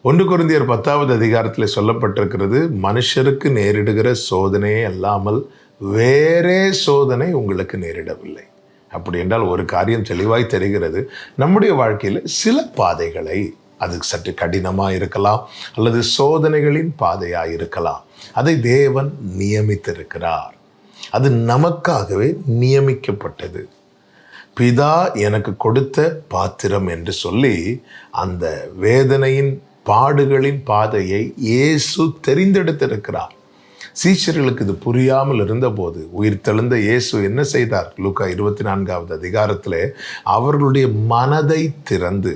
1 கொரிந்தியர் 10வது அதிகாரத்தில் சொல்லப்பட்டிருக்கிறது, மனுஷருக்கு நேரிடுகிற சோதனையே அல்லாமல் வேறே சோதனை உங்களுக்கு நேரிடவில்லை. அப்படி என்றால் ஒரு காரியம் தெளிவாய் தெரிகிறது, நம்முடைய வாழ்க்கையில் சில பாதைகளை, அது சற்று கடினமாக இருக்கலாம் அல்லது சோதனைகளின் பாதையாக இருக்கலாம், அதை தேவன் நியமித்திருக்கிறார். அது நமக்காகவே நியமிக்கப்பட்டது. பிதா எனக்கு கொடுத்த பாத்திரம் என்று சொல்லி அந்த வேதனையின் பாடுகளின் பாதையை இயேசு தெரிந்தெடுத்திருக்கிறார். சீஷர்களுக்கு இது புரியாமல் இருந்தபோது உயிர்த்தெழுந்த இயேசு என்ன செய்தார்? லூக்கா 24வது அதிகாரத்திலே அவர்களுடைய மனதை திறந்து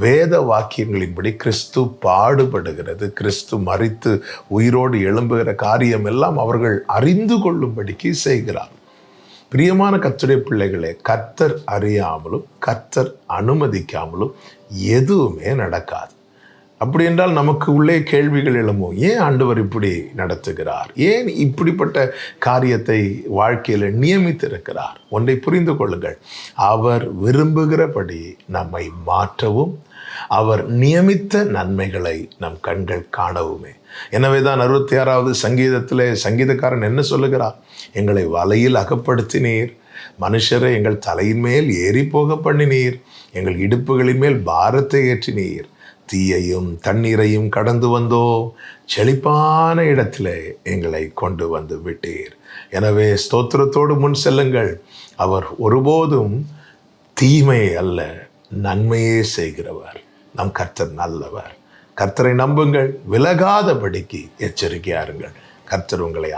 வேத வாக்கியங்களின்படி கிறிஸ்து பாடுபடுகிறது, கிறிஸ்து மரித்து உயிரோடு எழும்புகிற காரியம் எல்லாம் அவர்கள் அறிந்து கொள்ளும்படிக்கு செய்கிறார். பிரியமான கர்த்தருடைய பிள்ளைகளே, கர்த்தர் அறியாமலும் கர்த்தர் அனுமதிக்காமலும் எதுவுமே நடக்காது. அப்படி என்றால் நமக்கு உள்ளே கேள்விகள் எழும்பும். ஏன் ஆண்டவர் இப்படி நடத்துகிறார்? ஏன் இப்படிப்பட்ட காரியத்தை வாழ்க்கையில் நியமித்திருக்கிறார்? ஒன்றை புரிந்து கொள்ளுங்கள், அவர் விரும்புகிறபடி நம்மை மாற்றவும் அவர் நியமித்த நன்மைகளை நம் கண்கள் காணவுமே. எனவே தான் 66வது சங்கீதத்திலே சங்கீதக்காரன் என்ன சொல்லுகிறார்? எங்களை வலையில் அகப்படுத்தினீர், மனுஷரை எங்கள் தலையின் மேல் ஏறி போக பண்ணினீர், எங்கள் இடுப்புகளின் மேல் பாரத்தை ஏற்றினீர், தீயையும் தண்ணீரையும் கடந்து வந்தோ, செழிப்பான இடத்திலே எங்களை கொண்டு வந்து விட்டீர். எனவே ஸ்தோத்திரத்தோடு முன் செல்லுங்கள். அவர் ஒருபோதும் தீமையை அல்ல, நன்மையே செய்கிறவர். நம் கர்த்தர் நல்லவர். கர்த்தரை நம்புங்கள், விலகாதபடிக்கு எச்சரிக்கையாருங்கள். கர்த்தர் உங்களை